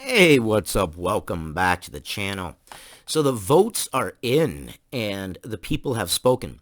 Hey, what's up? Welcome back to the channel. So the votes are in and the people have spoken.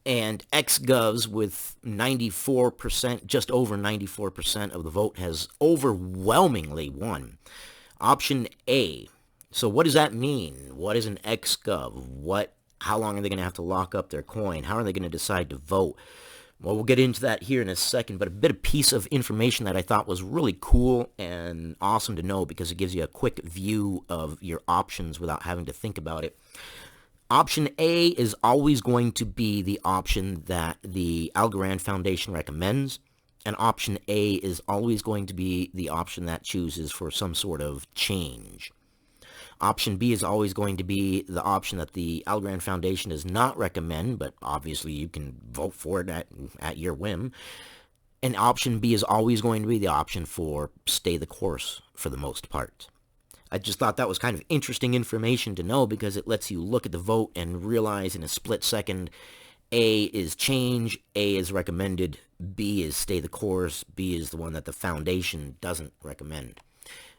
And XGov's with 94%, just over 94% of the vote has overwhelmingly won. Option A. So what does that mean? What is an XGov? How long are they going to have to lock up their coin? How are they going to decide to vote? Well, we'll get into that here in a second, but a bit of piece of information that I thought was really cool and awesome to know because it gives you a quick view of your options without having to think about it. Option A is always going to be the option that the Algorand Foundation recommends, and option A is always going to be the option that chooses for some sort of change. Option B is always going to be the option that the Algorand Foundation does not recommend, but obviously you can vote for it at your whim. And option B is always going to be the option for stay the course for the most part. I just thought that was kind of interesting information to know because it lets you look at the vote and realize in a split second, A is change, A is recommended, B is stay the course, B is the one that the foundation doesn't recommend.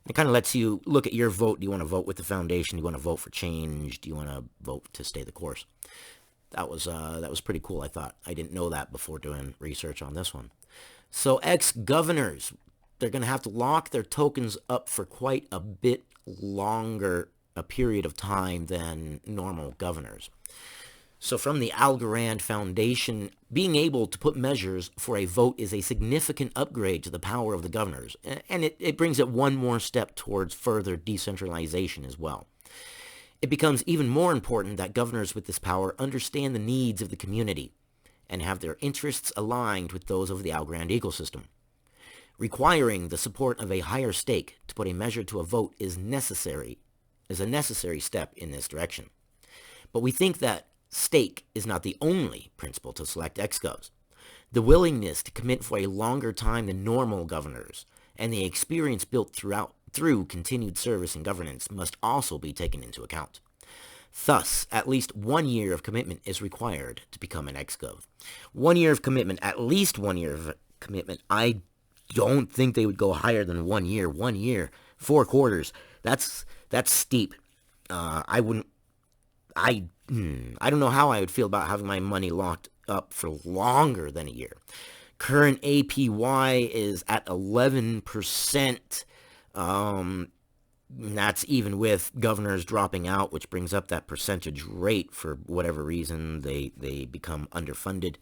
It kind of lets you look at your vote. Do you want to vote with the foundation? Do you want to vote for change? Do you want to vote to stay the course? That was pretty cool, I thought. I didn't know that before doing research on this one. So ex-governors, they're going to have to lock their tokens up for quite a bit longer a period of time than normal governors. So from the Algorand Foundation, being able to put measures for a vote is a significant upgrade to the power of the governors, and it brings it one more step towards further decentralization as well. It becomes even more important that governors with this power understand the needs of the community and have their interests aligned with those of the Algorand ecosystem. Requiring the support of a higher stake to put a measure to a vote is a necessary step in this direction. But we think that stake is not the only principle to select ExGovs. The willingness to commit for a longer time than normal governors and the experience built through continued service and governance must also be taken into account. Thus, at least 1 year of commitment is required to become an ExGov. 1 year of commitment, at least 1 year of commitment. I don't think they would go higher than 1 year. 1 year, 4 quarters. That's steep. I wouldn't. I don't know how I would feel about having my money locked up for longer than a year. Current APY is at 11%. That's even with governors dropping out, which brings up that percentage rate for whatever reason they become underfunded.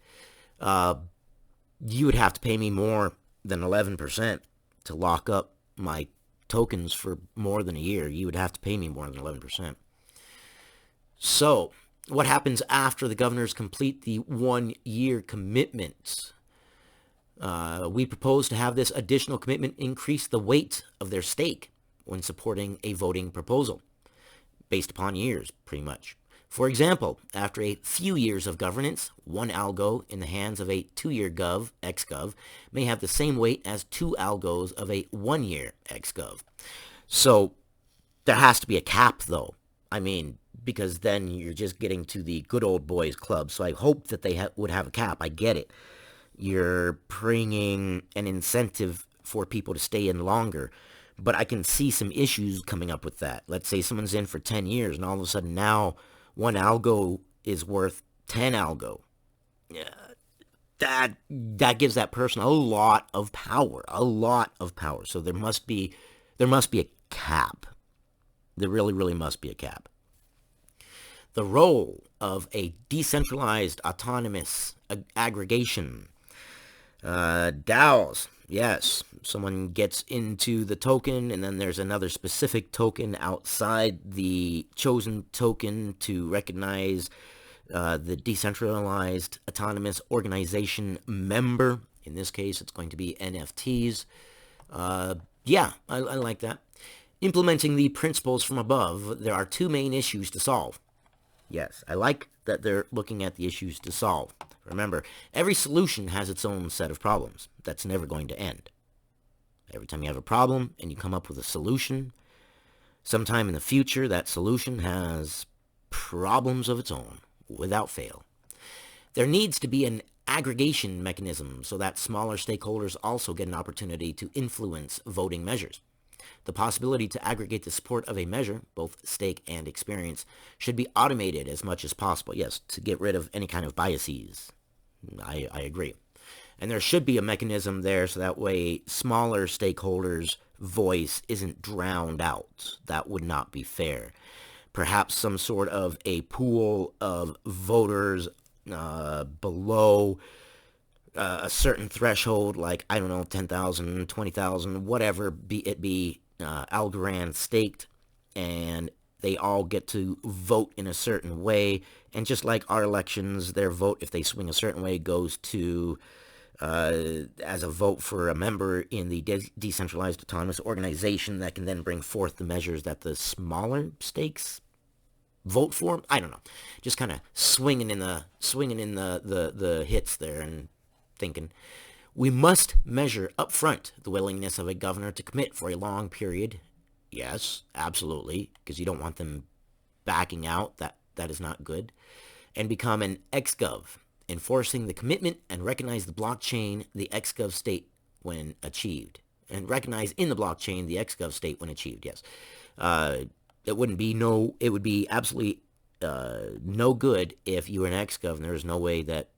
You would have to pay me more than 11% to lock up my tokens for more than a year. You would have to pay me more than 11%. So, what happens after the governors complete the 1 year commitments? We propose to have this additional commitment increase the weight of their stake when supporting a voting proposal, based upon years, pretty much. For example, after a few years of governance, one algo in the hands of a 2-year XGov, may have the same weight as 2 algos of a 1-year XGov. So, there has to be a cap, though. I mean, because then you're just getting to the good old boys club. So I hope that they would have a cap. I get it. You're bringing an incentive for people to stay in longer. But I can see some issues coming up with that. Let's say someone's in for 10 years and all of a sudden now 1 algo is worth 10 algo. That gives that person a lot of power. A lot of power. So there must be a cap. There really, really must be a cap. The role of a decentralized autonomous aggregation. DAOs. Yes, someone gets into the token and then there's another specific token outside the chosen token to recognize the decentralized autonomous organization member. In this case, it's going to be NFTs. Yeah, I like that. Implementing the principles from above, there are 2 main issues to solve. Yes, I like that they're looking at the issues to solve. Remember, every solution has its own set of problems. That's never going to end. Every time you have a problem and you come up with a solution, sometime in the future, that solution has problems of its own, without fail. There needs to be an aggregation mechanism so that smaller stakeholders also get an opportunity to influence voting measures. The possibility to aggregate the support of a measure, both stake and experience, should be automated as much as possible. Yes, to get rid of any kind of biases. I agree. And there should be a mechanism there so that way smaller stakeholders' voice isn't drowned out. That would not be fair. Perhaps some sort of a pool of voters below a certain threshold, like, I don't know, 10,000, 20,000, whatever it be, Algorand staked, and they all get to vote in a certain way. And just like our elections, their vote, if they swing a certain way, goes to as a vote for a member in the decentralized autonomous organization that can then bring forth the measures that the smaller stakes vote for. I don't know, just kind of swinging in the hits there and thinking. We must measure upfront the willingness of a governor to commit for a long period. Yes, absolutely, because you don't want them backing out. That is not good. And become an ExGov, enforcing the commitment and recognize the blockchain, the ExGov state when achieved. And recognize in the blockchain the ExGov state when achieved, yes. It would be absolutely no good if you were an ExGov and there was no way that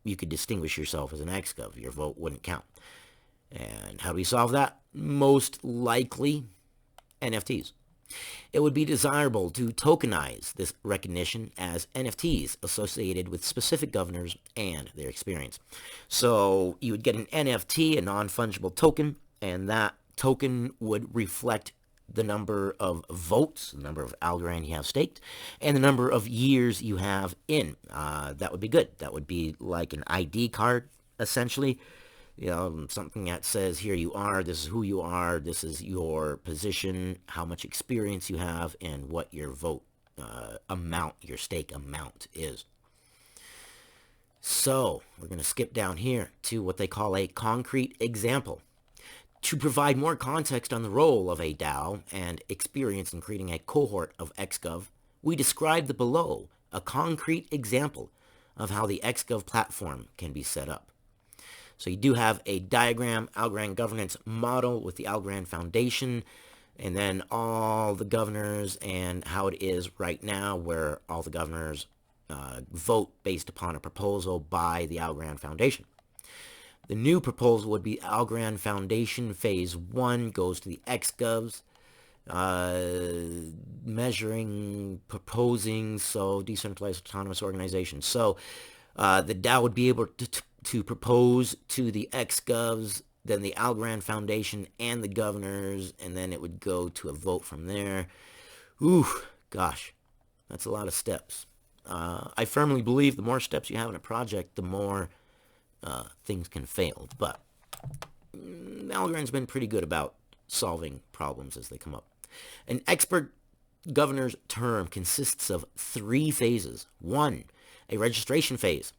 you could distinguish yourself as an ExGov. Your vote wouldn't count. And how do we solve that? Most likely, NFTs. It would be desirable to tokenize this recognition as NFTs associated with specific governors and their experience. So you would get an NFT, a non-fungible token, and that token would reflect the number of votes, the number of Algorand you have staked, and the number of years you have in. That would be good. That would be like an ID card, essentially. You know, something that says, here you are, this is who you are, this is your position, how much experience you have, and what your vote amount, your stake amount is. So, we're going to skip down here to what they call a concrete example. To provide more context on the role of a DAO and experience in creating a cohort of XGov, we describe the below a concrete example of how the XGov platform can be set up. So you do have a diagram, Algorand governance model with the Algorand Foundation, and then all the governors and how it is right now where all the governors vote based upon a proposal by the Algorand Foundation. The new proposal would be Algorand Foundation Phase 1 goes to the XGOV'S, measuring, proposing, so decentralized autonomous organization. So the DAO would be able to propose to the XGOV'S, then the Algorand Foundation and the governors, and then it would go to a vote from there. Ooh, gosh, that's a lot of steps. I firmly believe the more steps you have in a project, the more things can fail. But Algorand's been pretty good about solving problems as they come up. An expert governor's term consists of 3 phases. 1, a registration phase.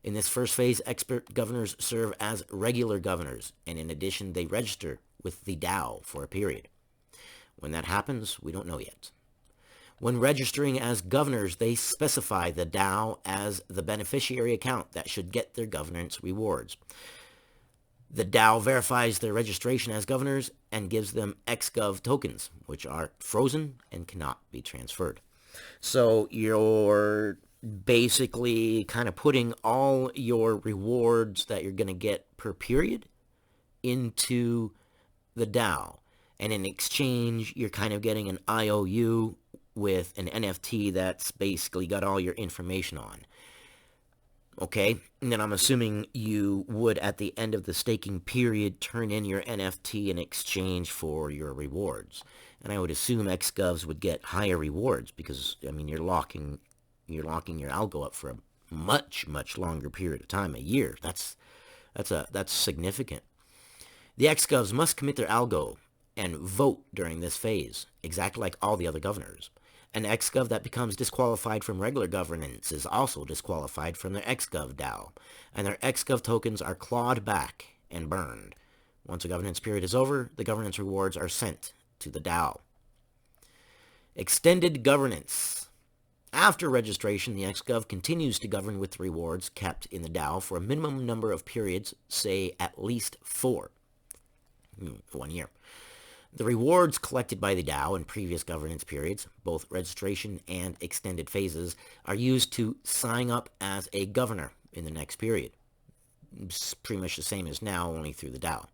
In this first phase, expert governors serve as regular governors, and in addition, they register with the DAO for a period. When that happens, we don't know yet. When registering as governors, they specify the DAO as the beneficiary account that should get their governance rewards. The DAO verifies their registration as governors and gives them XGov tokens, which are frozen and cannot be transferred. So you're basically kind of putting all your rewards that you're going to get per period into the DAO. And in exchange, you're kind of getting an IOU with an NFT that's basically got all your information on. Okay, and then I'm assuming you would, at the end of the staking period, turn in your NFT in exchange for your rewards. And I would assume XGovs would get higher rewards because, I mean, you're locking your algo up for a much, much longer period of time, a year. That's significant. The XGovs must commit their algo and vote during this phase, exactly like all the other governors. An XGov that becomes disqualified from regular governance is also disqualified from their XGov DAO, and their XGov tokens are clawed back and burned. Once a governance period is over, the governance rewards are sent to the DAO. Extended governance. After registration, the XGov continues to govern with the rewards kept in the DAO for a minimum number of periods, say at least 4. 1 year. The rewards collected by the DAO in previous governance periods, both registration and extended phases, are used to sign up as a governor in the next period. It's pretty much the same as now, only through the DAO.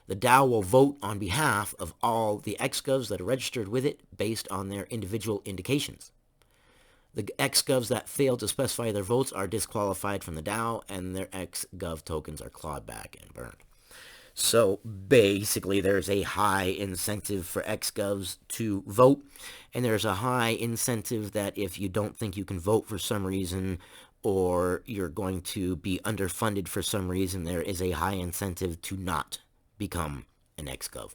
The DAO will vote on behalf of all the XGOVs that are registered with it based on their individual indications. The XGOVs that fail to specify their votes are disqualified from the DAO, and their XGov tokens are clawed back and burned. So basically, there's a high incentive for XGovs to vote, and there's a high incentive that if you don't think you can vote for some reason, or you're going to be underfunded for some reason, there is a high incentive to not become an XGov.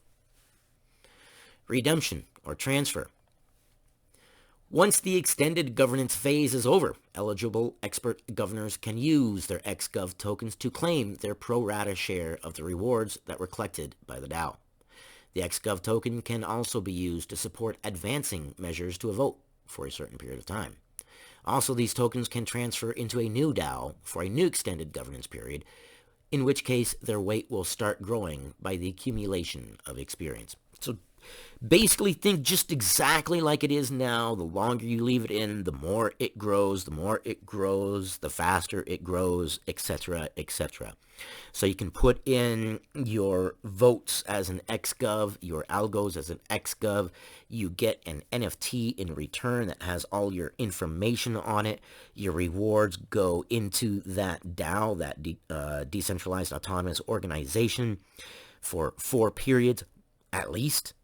Redemption or transfer. Once the extended governance phase is over, eligible expert governors can use their XGov tokens to claim their pro rata share of the rewards that were collected by the DAO. The XGov token can also be used to support advancing measures to a vote for a certain period of time. Also, these tokens can transfer into a new DAO for a new extended governance period, in which case their weight will start growing by the accumulation of experience. So basically think just exactly like it is now. The longer you leave it in, the more it grows, the faster it grows, etc., etc. So you can put in your votes as an XGov, your algos as an XGov. You get an NFT in return that has all your information on it. Your rewards go into that DAO, that decentralized autonomous organization, for 4 periods at least.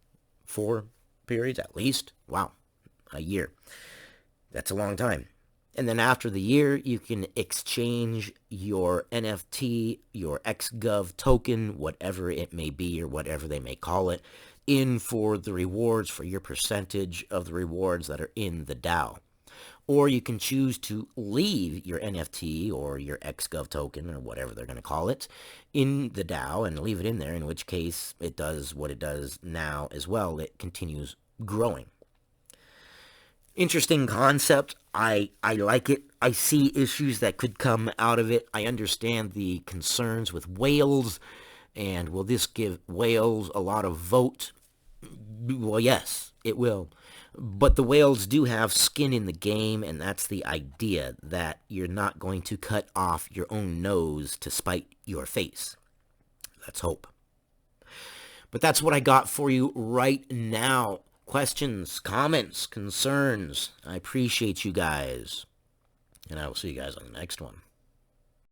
4 periods at least. Wow, a year. That's a long time. And then after the year, you can exchange your NFT, your XGov token, whatever it may be or whatever they may call it, in for the rewards, for your percentage of the rewards that are in the DAO. Or you can choose to leave your NFT or your XGov token or whatever they're going to call it in the DAO and leave it in there, in which case it does what it does now as well. It continues growing. Interesting concept. I like it. I see issues that could come out of it. I understand the concerns with whales, and will this give whales a lot of vote? Well, yes, it will. But the whales do have skin in the game, and that's the idea, that you're not going to cut off your own nose to spite your face. Let's hope. But that's what I got for you right now. Questions, comments, concerns. I appreciate you guys. And I will see you guys on the next one.